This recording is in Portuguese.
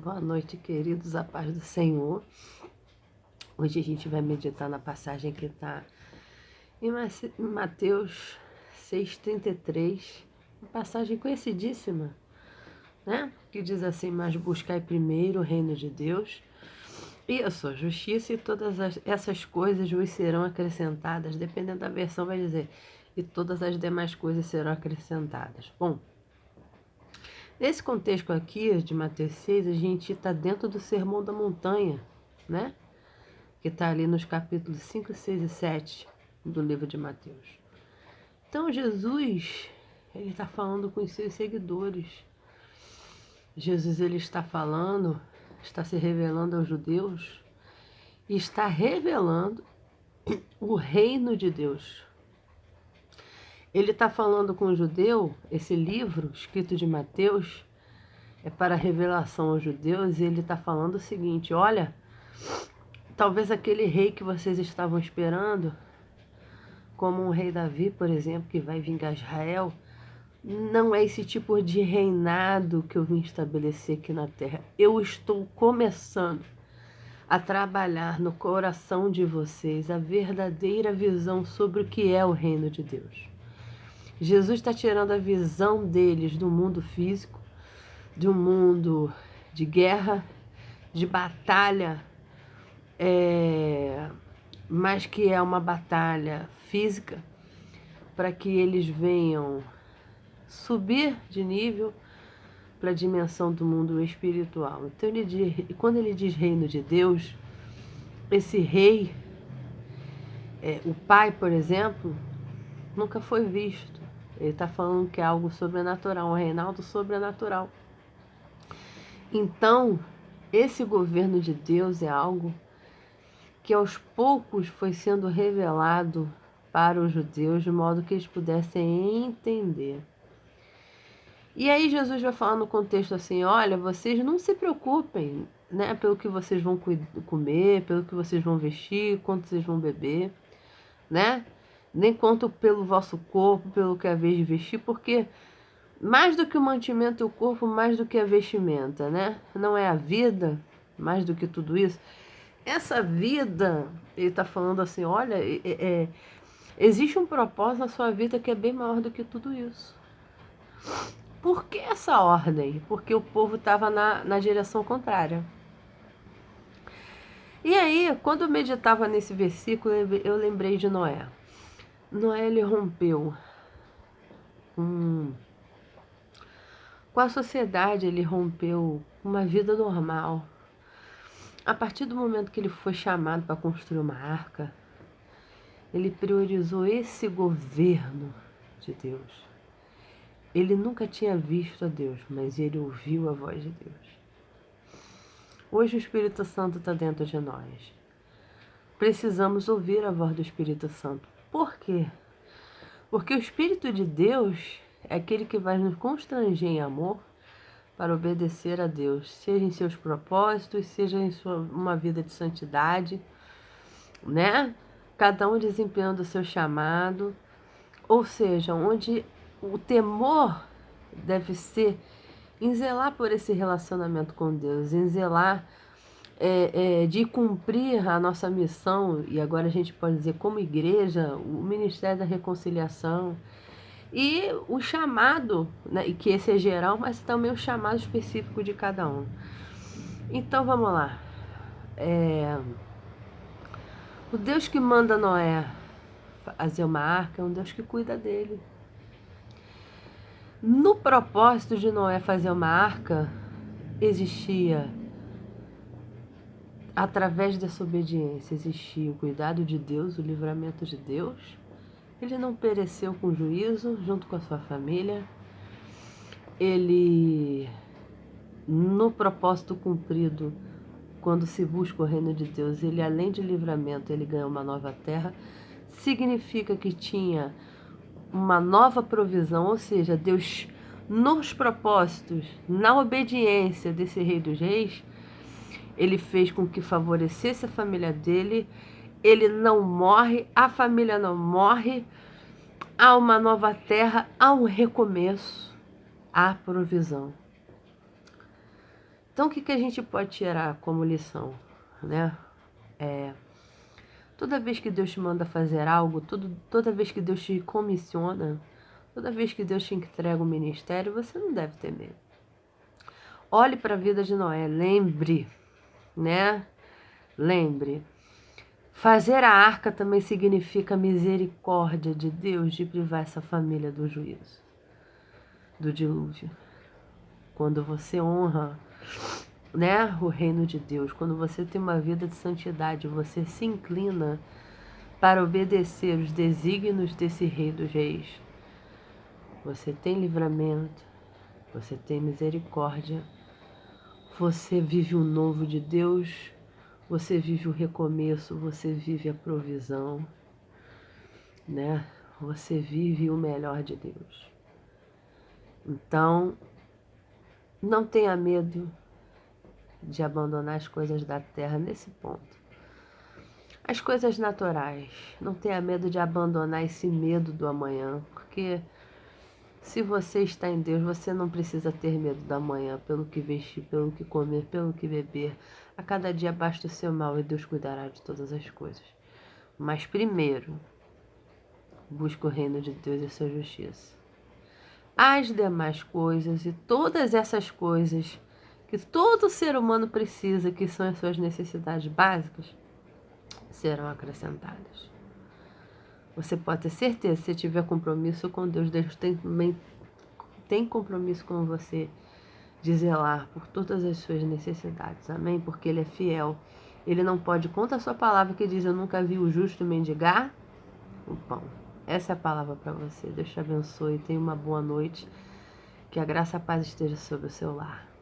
Boa noite, queridos, a paz do Senhor. Hoje a gente vai meditar na passagem que está em Mateus 6,33, uma passagem conhecidíssima, né? Que diz assim: mas buscai primeiro o reino de Deus e a sua justiça, e todas essas coisas vos serão acrescentadas. Dependendo da versão, vai dizer: e todas as demais coisas serão acrescentadas. Bom, nesse contexto aqui de Mateus 6, a gente está dentro do Sermão da Montanha, né? Que está ali nos capítulos 5, 6 e 7 do livro de Mateus. Então Jesus, ele está falando com os seus seguidores. Jesus, ele está falando, está se revelando aos judeus e está revelando o reino de Deus. Ele está falando com o judeu, esse livro escrito de Mateus é para revelação aos judeus, e ele está falando o seguinte: olha, talvez aquele rei que vocês estavam esperando, como um rei Davi, por exemplo, que vai vingar Israel, não é esse tipo de reinado que eu vim estabelecer aqui na terra. Eu estou começando a trabalhar no coração de vocês a verdadeira visão sobre o que é o reino de Deus. Jesus está tirando a visão deles do mundo físico, de um mundo de guerra, de batalha, mas que é uma batalha física, para que eles venham subir de nível para a dimensão do mundo espiritual. Então, quando ele diz reino de Deus, esse rei, o pai, por exemplo, nunca foi visto. Ele está falando que é algo sobrenatural, um reinado sobrenatural. Então, esse governo de Deus é algo que aos poucos foi sendo revelado para os judeus, de modo que eles pudessem entender. E aí Jesus vai falar no contexto assim: olha, vocês não se preocupem, né, pelo que vocês vão comer, pelo que vocês vão vestir, quanto vocês vão beber, né? Nem quanto pelo vosso corpo, pelo que é a vez de vestir, porque mais do que o mantimento do corpo, mais do que a vestimenta, né? Não é a vida, mais do que tudo isso. Essa vida, ele está falando assim: olha, existe um propósito na sua vida que é bem maior do que tudo isso. Por que essa ordem? Porque o povo estava na direção contrária. E aí, quando eu meditava nesse versículo, eu lembrei de Noé. Noé, ele rompeu com a sociedade, ele rompeu uma vida normal. A partir do momento que ele foi chamado para construir uma arca, ele priorizou esse governo de Deus. Ele nunca tinha visto a Deus, mas ele ouviu a voz de Deus. Hoje o Espírito Santo está dentro de nós. Precisamos ouvir a voz do Espírito Santo. Por quê? Porque o Espírito de Deus é aquele que vai nos constranger em amor para obedecer a Deus, seja em seus propósitos, seja em uma vida de santidade, né? Cada um desempenhando o seu chamado, ou seja, onde o temor deve ser em zelar por esse relacionamento com Deus, em zelar de cumprir a nossa missão, e agora a gente pode dizer como igreja, o Ministério da Reconciliação, e o chamado, né, e que esse é geral, mas também o chamado específico de cada um. Então vamos lá. O Deus que manda Noé fazer uma arca é um Deus que cuida dele. No propósito de Noé fazer uma arca, existia, através dessa obediência, existia o cuidado de Deus, o livramento de Deus. Ele não pereceu com juízo, junto com a sua família. Ele, no propósito cumprido, quando se busca o reino de Deus, ele, além de livramento, ele ganhou uma nova terra. Significa que tinha uma nova provisão, ou seja, Deus, nos propósitos, na obediência desse Rei dos Reis, ele fez com que favorecesse a família dele. Ele não morre, a família não morre, há uma nova terra, há um recomeço, há provisão. Então, o que a gente pode tirar como lição, né? Toda vez que Deus te manda fazer algo, toda vez que Deus te comissiona, toda vez que Deus te entrega um ministério, você não deve ter medo. Olhe para a vida de Noé, lembre, né? Lembre. Fazer a arca também significa misericórdia de Deus de privar essa família do juízo, do dilúvio. Quando você honra, né, o reino de Deus, quando você tem uma vida de santidade, você se inclina para obedecer os desígnios desse Rei dos Reis. Você tem livramento, você tem misericórdia, você vive o novo de Deus, você vive o recomeço, você vive a provisão, né? Você vive o melhor de Deus. Então, não tenha medo de abandonar as coisas da terra nesse ponto. As coisas naturais, não tenha medo de abandonar esse medo do amanhã, porque se você está em Deus, você não precisa ter medo do amanhã, pelo que vestir, pelo que comer, pelo que beber. A cada dia basta o seu mal e Deus cuidará de todas as coisas. Mas primeiro, busque o reino de Deus e a sua justiça. As demais coisas e todas essas coisas que todo ser humano precisa, que são as suas necessidades básicas, serão acrescentadas. Você pode ter certeza, se tiver compromisso com Deus, Deus também tem compromisso com você de zelar por todas as suas necessidades, amém? Porque Ele é fiel. Ele não pode contra a sua palavra que diz, eu nunca vi o justo mendigar o pão. Essa é a palavra para você. Deus te abençoe, tenha uma boa noite, que a graça e a paz esteja sobre o seu lar.